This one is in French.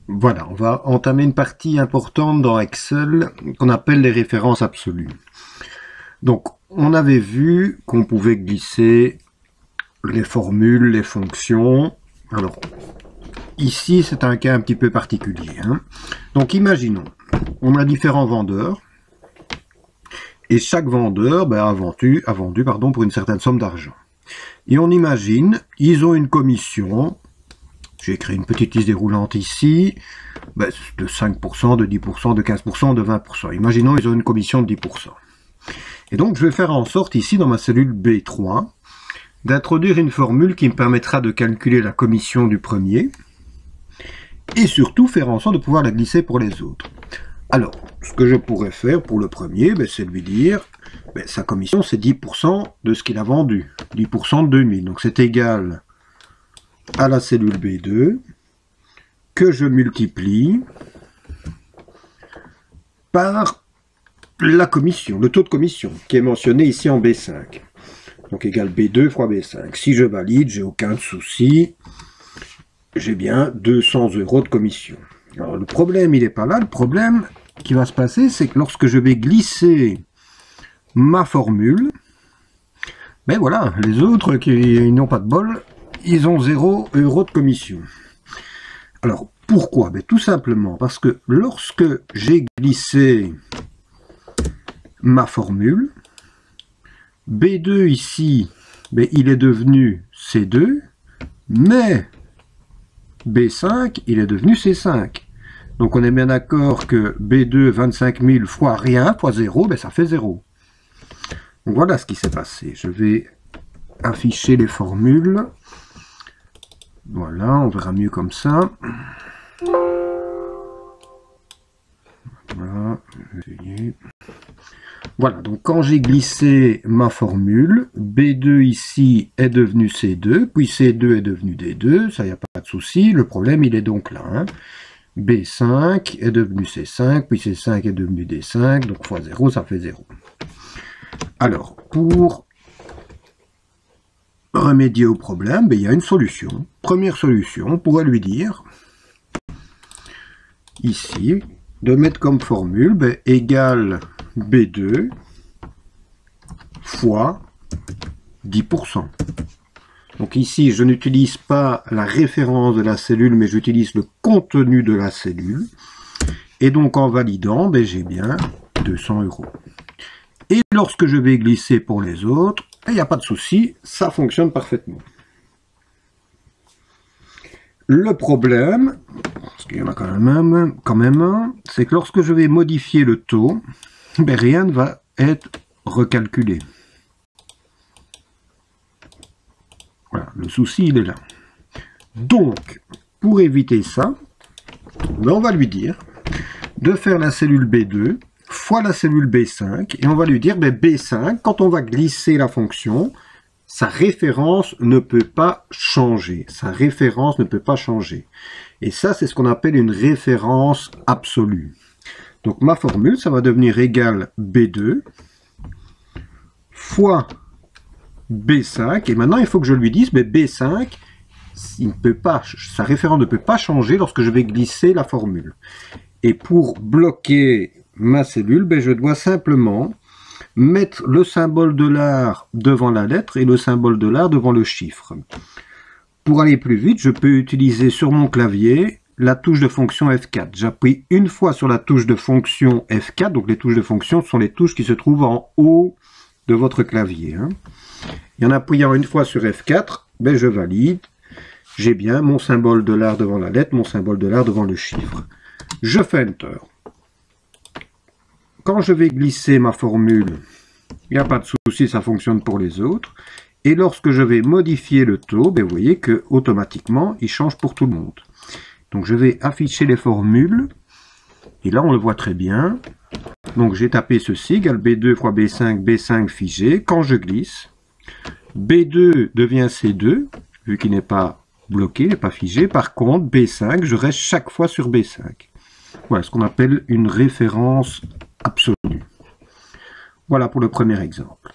Voilà, on va entamer une partie importante dans Excel qu'on appelle les références absolues. Donc, on avait vu qu'on pouvait glisser les formules, les fonctions. Alors, ici, c'est un cas un petit peu particulier. Donc, imaginons, on a différents vendeurs. Et chaque vendeur a vendu pour une certaine somme d'argent. Et on imagine, ils ont une commission. J'ai créé une petite liste déroulante ici, de 5%, de 10%, de 15%, de 20%. Imaginons ils ont une commission de 10%. Et donc je vais faire en sorte ici dans ma cellule B3 d'introduire une formule qui me permettra de calculer la commission du premier et surtout faire en sorte de pouvoir la glisser pour les autres. Alors, ce que je pourrais faire pour le premier, c'est lui dire sa commission c'est 10% de ce qu'il a vendu, 10% de 2000. Donc c'est égal à la cellule B2 que je multiplie par la commission, le taux de commission qui est mentionné ici en B5. Donc égal B2 fois B5. Si je valide, j'ai aucun souci, j'ai bien 200 € de commission. Alors le problème, il n'est pas là. Le problème qui va se passer, c'est que lorsque je vais glisser ma formule, voilà, les autres qui n'ont pas de bol, ils ont 0 € de commission. Alors, pourquoi? Tout simplement parce que lorsque j'ai glissé ma formule, B2 ici, il est devenu C2, mais B5, il est devenu C5. Donc on est bien d'accord que B2, 25 000 fois rien, fois 0, ça fait 0. Donc voilà ce qui s'est passé. Je vais afficher les formules. Voilà, on verra mieux comme ça. Voilà, voilà, donc quand j'ai glissé ma formule, B2 ici est devenu C2, puis C2 est devenu D2, ça, il n'y a pas de souci. Le problème, il est donc là. B5 est devenu C5, puis C5 est devenu D5, donc fois 0, ça fait 0. Alors, pour remédier au problème, il y a une solution. Première solution, on pourrait lui dire, ici, de mettre comme formule égal B2 fois 10%. Donc ici, je n'utilise pas la référence de la cellule, mais j'utilise le contenu de la cellule. Et donc en validant, j'ai bien 200 €. Et lorsque je vais glisser pour les autres, il n'y a pas de souci, ça fonctionne parfaitement. Le problème, parce qu'il y en a quand même un, c'est que lorsque je vais modifier le taux, rien ne va être recalculé. Voilà, le souci, il est là. Donc, pour éviter ça, on va lui dire de faire la cellule B2 fois la cellule B5, et on va lui dire, B5, quand on va glisser la fonction, sa référence ne peut pas changer. Sa référence ne peut pas changer. Et ça, c'est ce qu'on appelle une référence absolue. Donc, ma formule, ça va devenir égal B2 fois B5, et maintenant il faut que je lui dise, B5, il ne peut pas, sa référence ne peut pas changer lorsque je vais glisser la formule. Et pour bloquer ma cellule, je dois simplement mettre le symbole $$ devant la lettre et le symbole $$ devant le chiffre. Pour aller plus vite, je peux utiliser sur mon clavier la touche de fonction F4. J'appuie une fois sur la touche de fonction F4, donc les touches de fonction sont les touches qui se trouvent en haut de votre clavier. Et en appuyant une fois sur F4, je valide. J'ai bien mon symbole $$ devant la lettre, mon symbole $$ devant le chiffre. Je fais Enter. Quand je vais glisser ma formule, il n'y a pas de souci, ça fonctionne pour les autres. Et lorsque je vais modifier le taux, vous voyez que automatiquement, il change pour tout le monde. Donc je vais afficher les formules. Et là, on le voit très bien. Donc j'ai tapé ceci, égal B2 fois B5, B5 figé. Quand je glisse, B2 devient C2, vu qu'il n'est pas bloqué, il n'est pas figé. Par contre, B5, je reste chaque fois sur B5. Voilà ce qu'on appelle une référence absolue. Voilà pour le premier exemple.